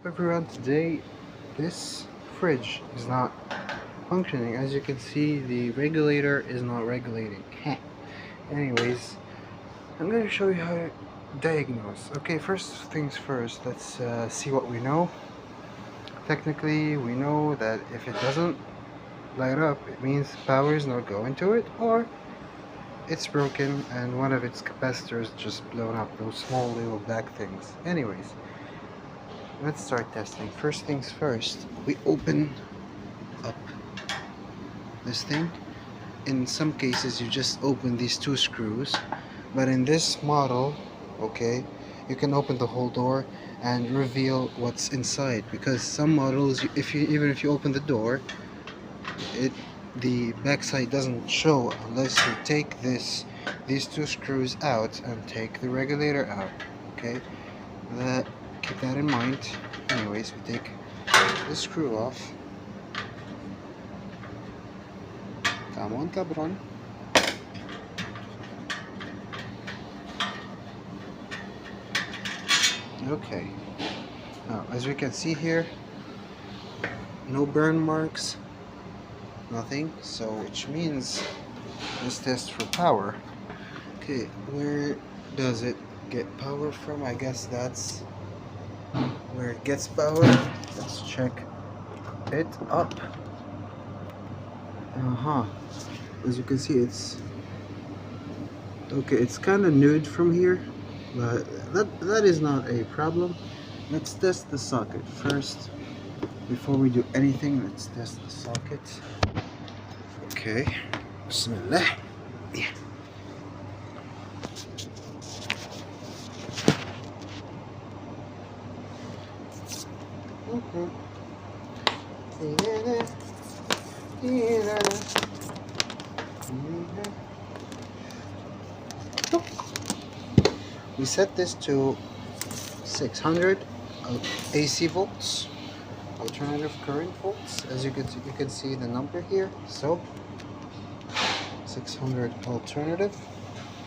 Everyone, today this fridge is not functioning. As you can see, the regulator is not regulating. Anyways, I'm going to show you how to diagnose. Okay, first things first, let's see what we know. Technically, we know that if it doesn't light up, it means power is not going to it, or it's broken and one of its capacitors just blown up, those small little black things. Anyways, let's start testing. First things first, we open up this thing. In some cases you just open these two screws, but in this model, okay, you can open the whole door and reveal what's inside, because some models, even if you open the door, the backside doesn't show unless you take these two screws out and take the regulator out. Okay, keep that in mind. Anyways, we take the screw off. Come on, cabron. Okay, now as we can see here, no burn marks, nothing, so which means let's test for power. Okay, where does it get power from? I guess that's where it gets power. Let's check it up. As you can see, it's okay, it's kind of nude from here, but that is not a problem. Let's test the socket first. Before we do anything, let's test the socket. Okay, bismillah. Yeah. We set this to 600 AC volts, alternative current volts. As you can see the number here. So 600 alternative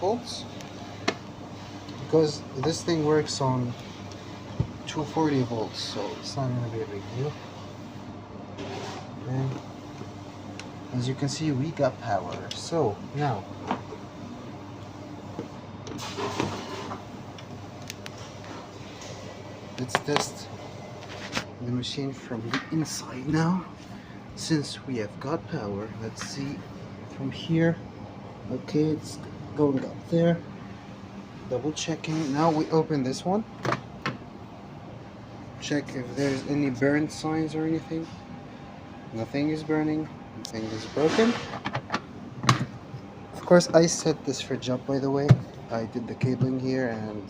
volts, because this thing works on 240 volts, so it's not going to be a big deal. And as you can see, we got power. So now let's test the machine from the inside now. Since we have got power, let's see from here. Okay, it's going up there. Double checking. Now we open this one. Check if there's any burn signs or anything. Nothing is burning. Nothing is broken. Of course, I set this fridge up, by the way. I did the cabling here and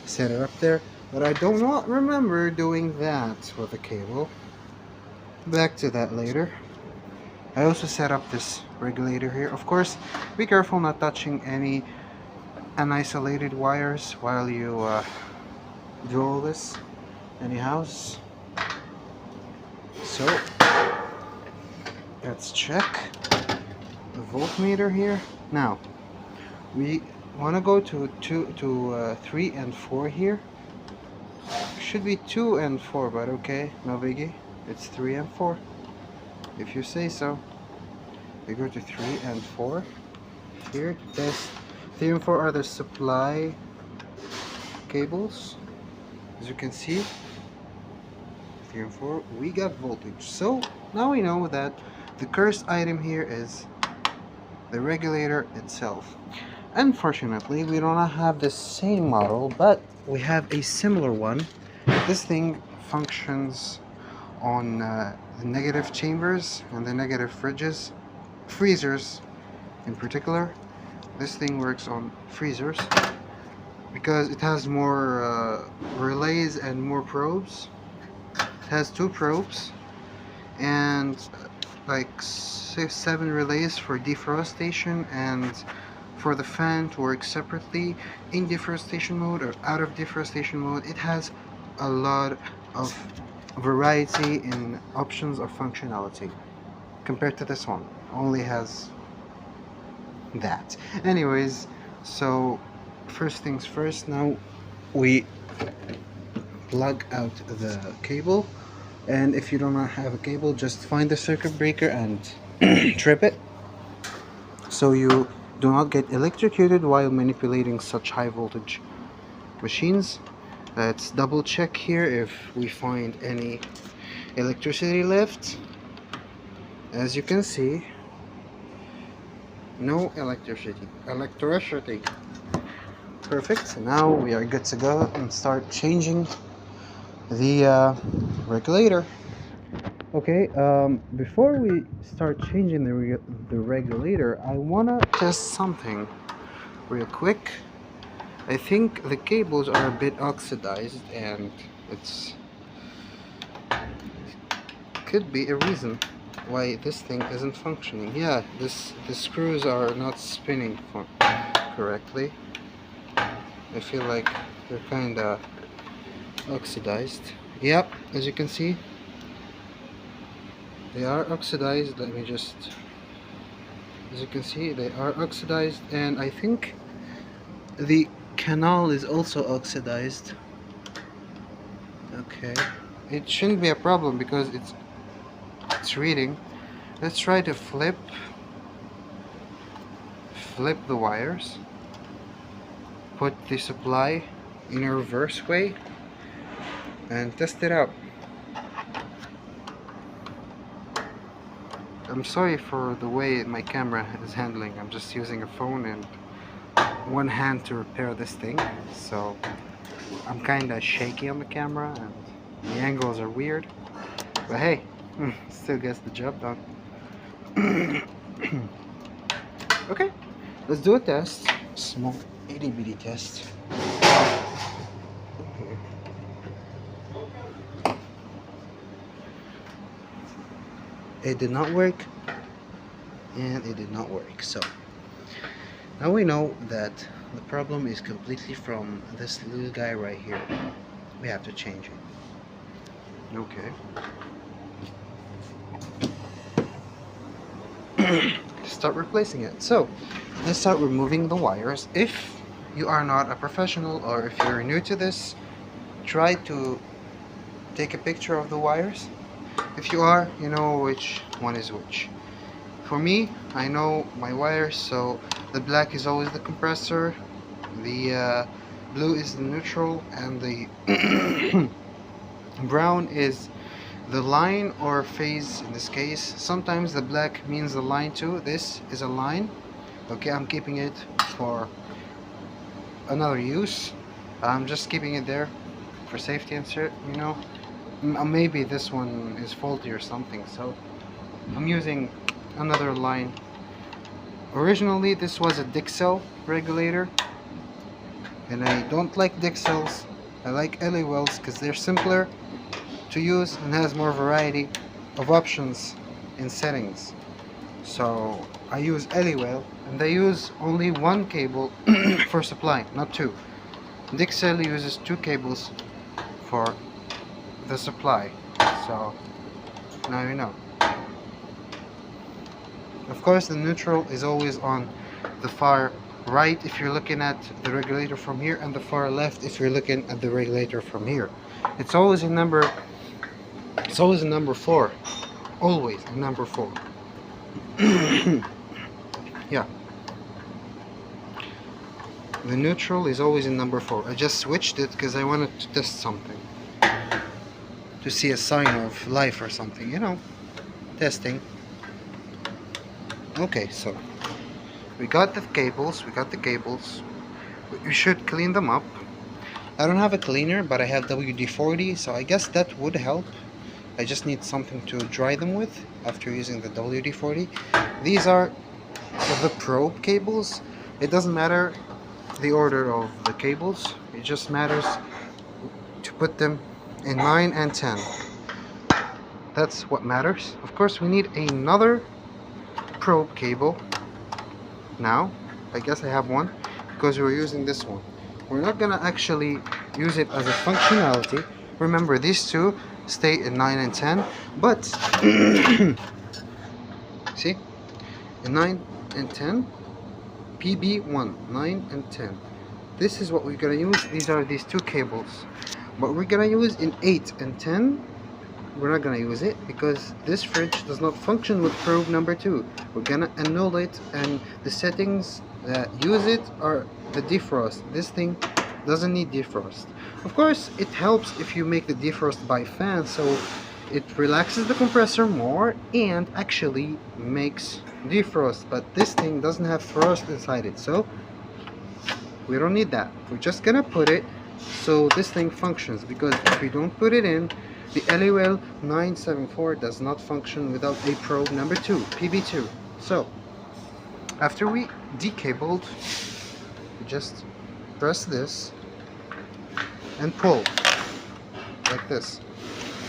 set it up there, but I do not remember doing that with the cable. Back to that later. I also set up this regulator here. Of course, be careful not touching any unisolated wires while you do all this. Anyhow, so let's check the voltmeter here. Now we want to go to 3 and 4 here. Should be 2 and 4, but okay, no biggie. It's 3 and 4 if you say so. We go to 3 and 4 here to test. 3 and 4 are the supply cables. As you can see, 3 and 4, we got voltage. So now we know that the cursed item here is the regulator itself. Unfortunately, we do not have the same model, but we have a similar one. This thing functions on the negative chambers and the negative freezers in particular. This thing works on freezers because it has more relays and more probes. It has 2 probes and like 6-7 relays for deforestation and for the fan to work separately in deforestation mode or out of deforestation mode. It has a lot of variety in options of functionality compared to this one. Only has that. Anyways, so first things first, now we plug out the cable, and if you do not have a cable, just find the circuit breaker and trip it so you do not get electrocuted while manipulating such high voltage machines. Let's double check here if we find any electricity left. As you can see, no electricity. Perfect. Now we are good to go and start changing the regulator. Okay, before we start changing the regulator, I wanna test something real quick. I think the cables are a bit oxidized, and it's could be a reason why this thing isn't functioning. Yeah, the screws are not spinning correctly. I feel like they're kinda oxidized. Yep, as you can see, they are oxidized. Let me just, as you can see, they are oxidized, and I think the canal is also oxidized. Okay, it shouldn't be a problem because it's reading. Let's try to flip the wires, put the supply in a reverse way, and test it out. I'm sorry for the way my camera is handling. I'm just using a phone and one hand to repair this thing, so I'm kinda shaky on the camera and the angles are weird, but hey, still gets the job done. Okay, let's do a test. Small itty bitty test. It did not work, and it did not work. So now we know that the problem is completely from this little guy right here. We have to change it. Okay. Start replacing it. So let's start removing the wires. If you are not a professional, or if you're new to this, try to take a picture of the wires. If you are, you know which one is which. For me, I know my wires, so the black is always the compressor, the blue is the neutral, and the brown is the line or phase in this case. Sometimes the black means the line too. This is a line. Okay, I'm keeping it for another use. I'm just keeping it there for safety and shit, you know. Maybe this one is faulty or something, so I'm using another line. Originally this was a Dixel regulator, and I don't like Dixels. I like LA wells because they're simpler to use and has more variety of options in settings. So I use LA well, and they use only one cable for supply, not two. Dixel uses two cables for the supply, so now you know. Of course, the neutral is always on the far right if you're looking at the regulator from here, and the far left if you're looking at the regulator from here. It's always a number 4. Always a number 4. Yeah, the neutral is always in number 4. I just switched it because I wanted to test something, to see a sign of life or something, you know, testing. Okay, so we got the cables. We should clean them up. I don't have a cleaner, but I have WD-40, so I guess that would help. I just need something to dry them with after using the WD-40. These are the probe cables. It doesn't matter the order of the cables, it just matters to put them in 9 and 10. That's what matters. Of course, we need another probe cable. Now I guess I have one because we're using this one. We're not gonna actually use it as a functionality. Remember, these two stay in 9 and 10, but see, in 9 and 10, PB1, 9 and 10. This is what we're gonna use. These are these two cables. But we're gonna use in 8 and 10. We're not gonna use it because this fridge does not function with probe number 2. We're gonna annul it, and the settings that use it are the defrost. This thing doesn't need defrost. Of course, it helps if you make the defrost by fan, so it relaxes the compressor more and actually makes defrost. But this thing doesn't have frost inside it, so we don't need that. We're just gonna put it so this thing functions, because if we don't put it in, the LUL 974 does not function without a probe number 2, PB2. So after we decabled, we just press this and pull like this.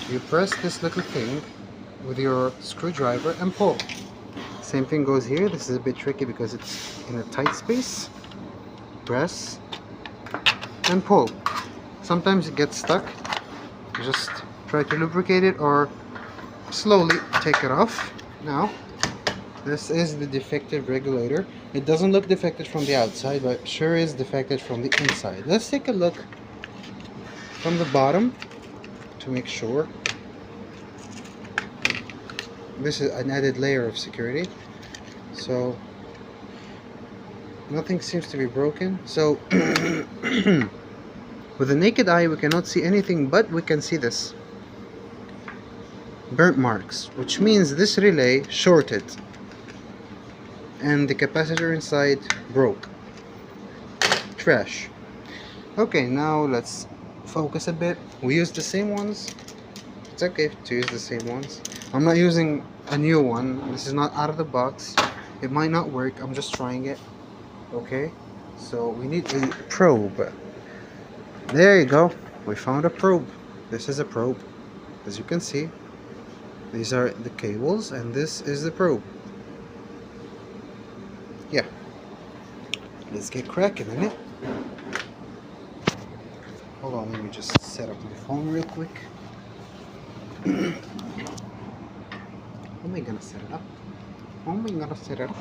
You press this little thing with your screwdriver and pull. Same thing goes here. This is a bit tricky because it's in a tight space. Press and pull. Sometimes it gets stuck. Just try to lubricate it or slowly take it off. Now, this is the defective regulator. It doesn't look defective from the outside, but sure is defective from the inside. Let's take a look from the bottom to make sure. This is an added layer of security. So nothing seems to be broken. So with the naked eye we cannot see anything, but we can see this burnt marks, which means this relay shorted and the capacitor inside broke. Trash. Okay, now let's focus a bit. We use the same ones. It's okay to use the same ones. I'm not using a new one. This is not out of the box. It might not work. I'm just trying it. Okay, so we need a probe. There you go. We found a probe. This is a probe. As you can see, these are the cables and this is the probe. Yeah. Let's get cracking in it. Hold on, let me just set up my phone real quick. How am I gonna set it up? How am I gonna set it up?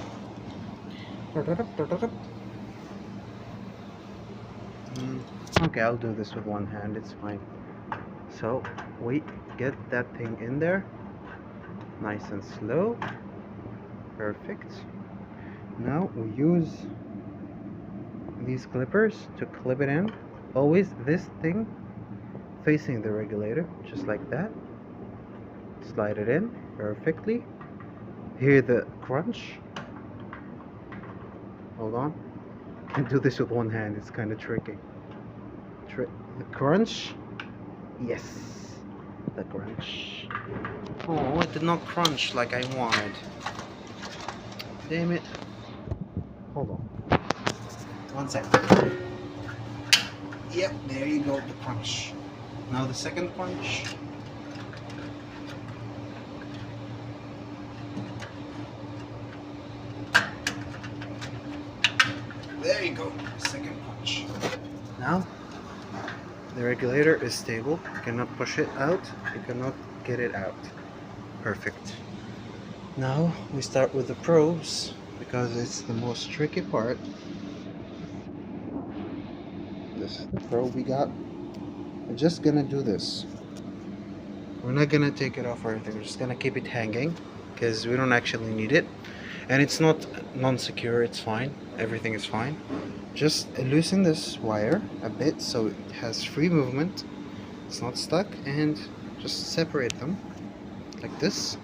Okay, I'll do this with one hand, it's fine. So, wait, get that thing in there. Nice and slow. Perfect. Now we use these clippers to clip it in. Always this thing facing the regulator, just like that. Slide it in perfectly. Hear the crunch. Hold on. I do this with one hand, it's kind of tricky. The crunch. Yes, the crunch. Oh, it did not crunch like I wanted. Damn it. Hold on. One second. Yep, there you go, the crunch. Now the second crunch. There you go, second punch. Now, the regulator is stable. You cannot push it out. You cannot get it out. Perfect. Now, we start with the probes because it's the most tricky part. This is the probe we got. We're just gonna do this. We're not gonna take it off or anything. We're just gonna keep it hanging because we don't actually need it. And it's not non-secure, it's fine. Everything is fine. Just loosen this wire a bit so it has free movement. It's not stuck, and just separate them like this.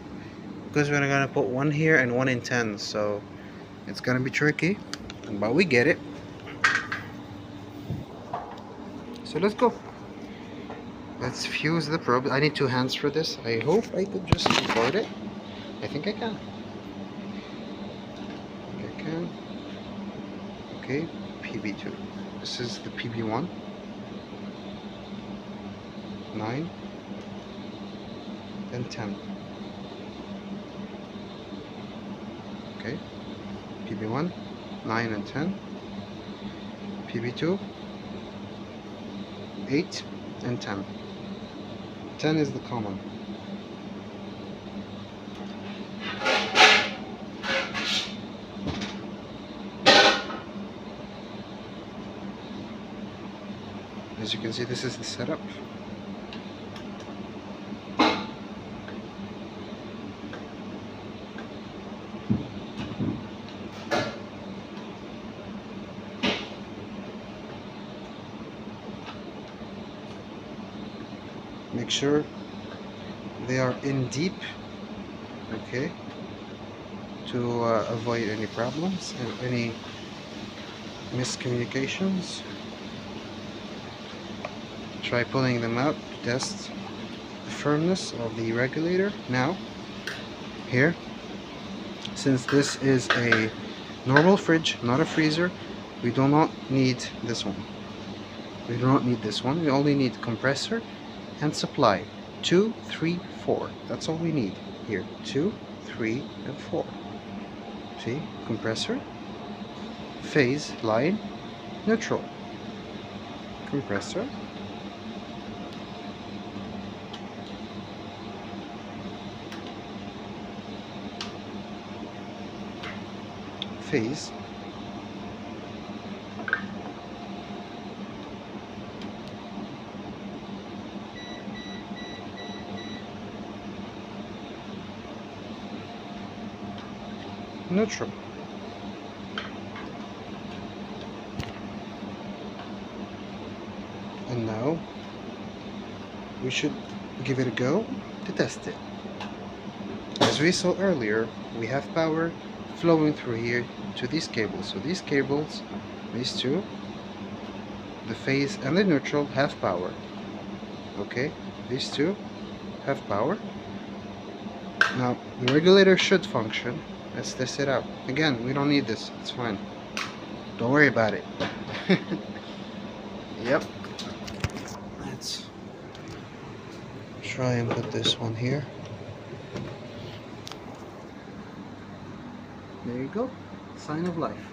Because we're gonna put one here and one in 10, so it's gonna be tricky, but we get it. So let's go. Let's fuse the probe. I need 2 hands for this. I hope I could just record it. I think I can. Okay, PB2. This is the PB1. 9 and 10. Okay, PB1, 9 and 10. PB2, 8 and 10. 10 is the common. As you can see, this is the setup. Make sure they are in deep, okay, to avoid any problems and any miscommunications. Try pulling them out to test the firmness of the regulator. Now, here, since this is a normal fridge, not a freezer, we do not need this one. We do not need this one. We only need compressor and supply. 2, 3, 4. That's all we need here. 2, 3, and 4. See? Compressor, phase, line, neutral. Compressor, phase, neutral. And now we should give it a go to test it. As we saw earlier, we have power flowing through here to these cables. So these cables, these two, the phase and the neutral, have power. Okay, these two have power. Now the regulator should function. Let's test it out. Again, we don't need this. It's fine. Don't worry about it. Yep. Let's try and put this one here. There you go. Sign of life.